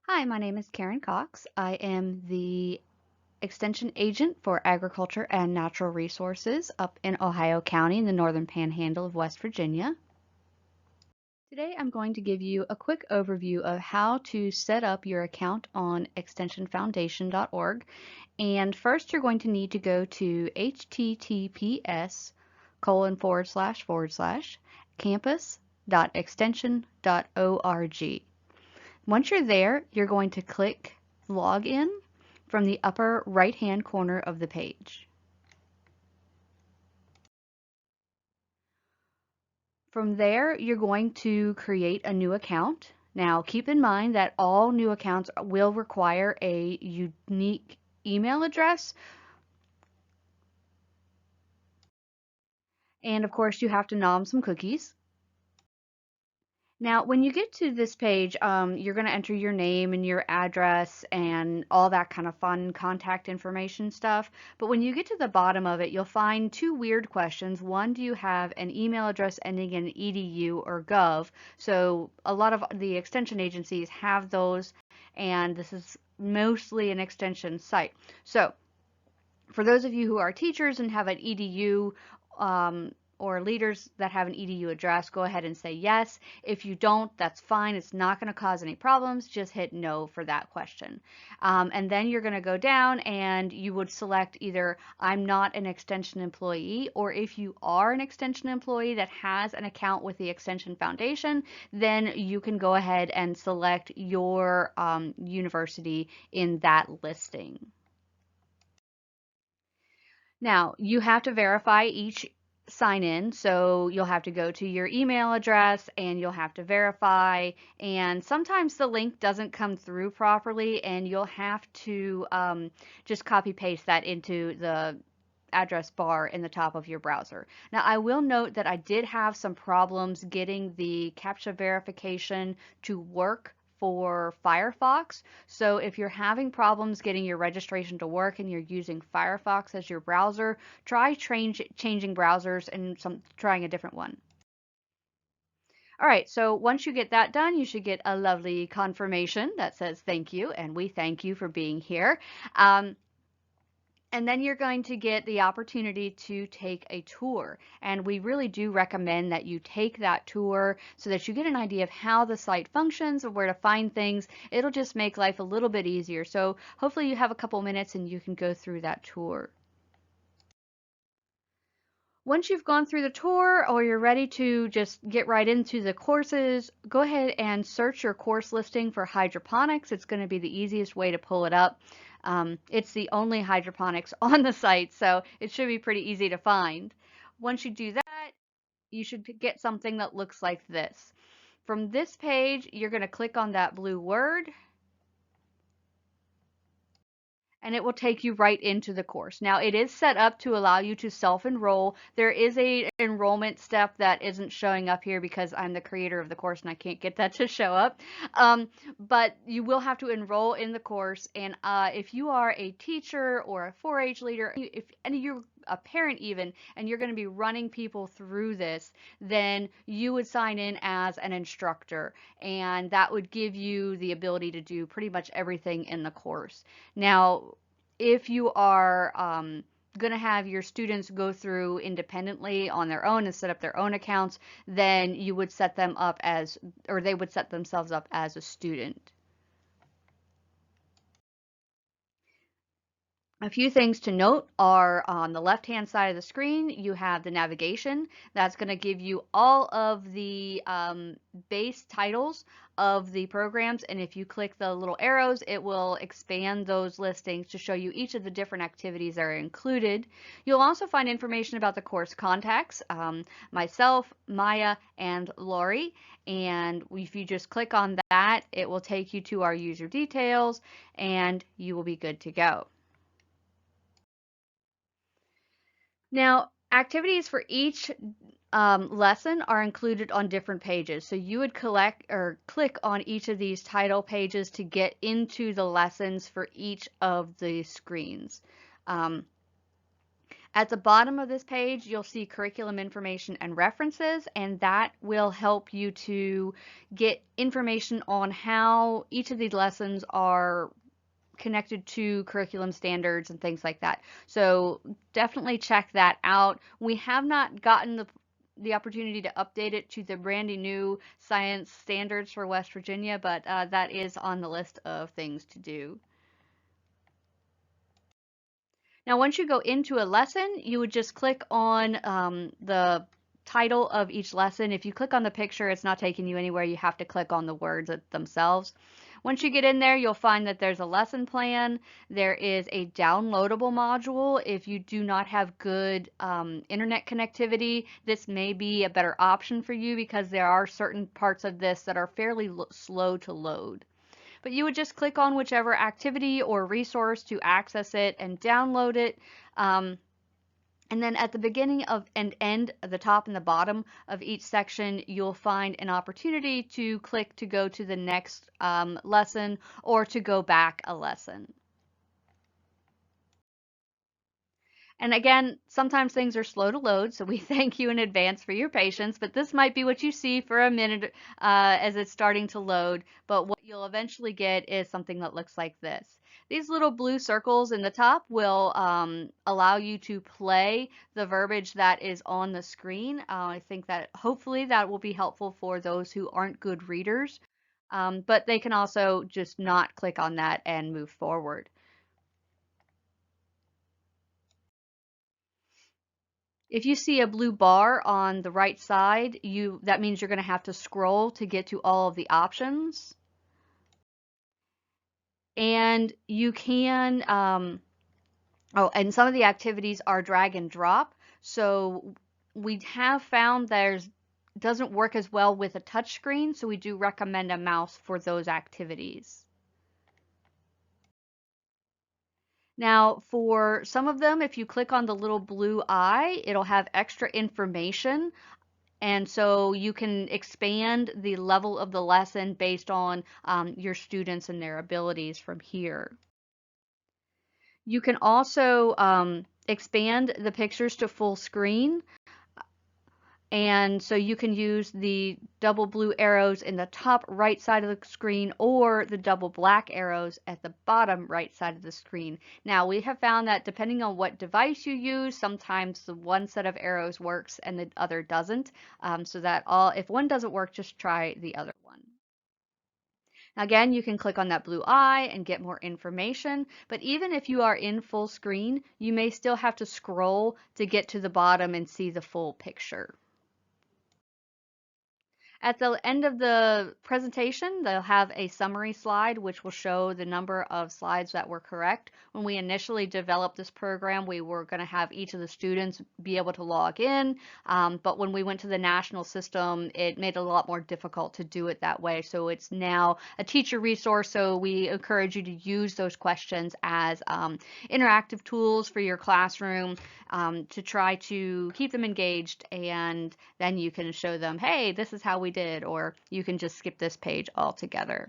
Hi, my name is Karen Cox. I am the Extension Agent for Agriculture and Natural Resources up in Ohio County in the Northern Panhandle of West Virginia. Today I'm going to give you a quick overview of how to set up your account on extensionfoundation.org. And first you're going to need to go to https://campus.extension.org. Once you're there, you're going to click Login from the upper right-hand corner of the page. From there, you're going to create a new account. Now, keep in mind that all new accounts will require a unique email address, and of course, you have to nom some cookies. Now, when you get to this page, you're going to enter your name and your address and all that kind of fun contact information stuff. But when you get to the bottom of it, you'll find two weird questions. One, do you have an email address ending in edu or gov? So a lot of the extension agencies have those, and this is mostly an extension site. So for those of you who are teachers and have an edu, or leaders that have an edu address, go ahead and say yes. If you don't, that's fine. It's not going to cause any problems. Just hit no for that question. And then you're going to go down and you would select either I'm not an extension employee, or if you are an extension employee that has an account with the Extension Foundation, then you can go ahead and select your university in that listing. Now, you have to verify each sign in, so you'll have to go to your email address and you'll have to verify, and sometimes the link doesn't come through properly and you'll have to just copy paste that into the address bar in the top of your browser. Now, I will note that I did have some problems getting the CAPTCHA verification to work for Firefox. So if you're having problems getting your registration to work and you're using Firefox as your browser, try changing browsers and trying a different one. All right, so once you get that done, you should get a lovely confirmation that says thank you, and we thank you for being here. And then you're going to get the opportunity to take a tour. And we really do recommend that you take that tour so that you get an idea of how the site functions or where to find things. It'll just make life a little bit easier. So hopefully you have a couple minutes and you can go through that tour. Once you've gone through the tour or you're ready to just get right into the courses, go ahead and search your course listing for hydroponics. It's going to be the easiest way to pull it up. It's the only hydroponics on the site, so it should be pretty easy to find. Once you do that, you should get something that looks like this. From this page, you're going to click on that blue word, and it will take you right into the course. Now, it is set up to allow you to self-enroll. There is a enrollment step that isn't showing up here because I'm the creator of the course and I can't get that to show up. But you will have to enroll in the course, and if you are a teacher or a 4-H leader, if any you're a parent even, and you're going to be running people through this, then you would sign in as an instructor, and that would give you the ability to do pretty much everything in the course. Now, if you are going to have your students go through independently on their own and set up their own accounts, then you would set them up as, or they would set themselves up as a student. A few things to note are on the left-hand side of the screen, you have the navigation. That's going to give you all of the base titles of the programs, and if you click the little arrows, it will expand those listings to show you each of the different activities that are included. You'll also find information about the course contacts, myself, Maya, and Lori, and if you just click on that, it will take you to our user details, and you will be good to go. Now, activities for each lesson are included on different pages. So you would collect or click on each of these title pages to get into the lessons for each of the screens. At the bottom of this page, you'll see curriculum information and references, and that will help you to get information on how each of these lessons are connected to curriculum standards and things like that. So definitely check that out. We have not gotten the opportunity to update it to the brandy new science standards for West Virginia, but that is on the list of things to do. Now, once you go into a lesson, you would just click on the title of each lesson. If you click on the picture, it's not taking you anywhere. You have to click on the words themselves. Once you get in there, you'll find that there's a lesson plan. There is a downloadable module. If you do not have good internet connectivity, this may be a better option for you because there are certain parts of this that are fairly slow to load. But you would just click on whichever activity or resource to access it and download it. And then at the beginning of and end, at the top and the bottom of each section, you'll find an opportunity to click to go to the next lesson or to go back a lesson. And again, sometimes things are slow to load, so we thank you in advance for your patience, but this might be what you see for a minute as it's starting to load, but what you'll eventually get is something that looks like this. These little blue circles in the top will allow you to play the verbiage that is on the screen. I think that hopefully that will be helpful for those who aren't good readers, but they can also just not click on that and move forward. If you see a blue bar on the right side, that means you're going to have to scroll to get to all of the options. And you can, and some of the activities are drag and drop. So we have found doesn't work as well with a touch screen, so we do recommend a mouse for those activities. Now, for some of them, if you click on the little blue eye, it'll have extra information. And so you can expand the level of the lesson based on your students and their abilities from here. You can also expand the pictures to full screen. And so you can use the double blue arrows in the top right side of the screen or the double black arrows at the bottom right side of the screen. Now, we have found that depending on what device you use, sometimes the one set of arrows works and the other doesn't. So that if one doesn't work, just try the other one. Again, you can click on that blue eye and get more information, but even if you are in full screen, you may still have to scroll to get to the bottom and see the full picture. At the end of the presentation, they'll have a summary slide which will show the number of slides that were correct. When we initially developed this program, we were going to have each of the students be able to log in, but when we went to the national system, it made it a lot more difficult to do it that way. So it's now a teacher resource, so we encourage you to use those questions as interactive tools for your classroom to try to keep them engaged, and then you can show them, hey, this is how we did, or you can just skip this page altogether.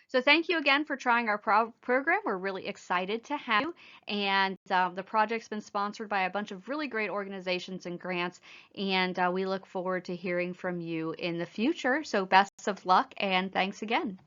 So thank you again for trying our program. We're really excited to have you, and the project's been sponsored by a bunch of really great organizations and grants, and we look forward to hearing from you in the future. So best of luck, and thanks again.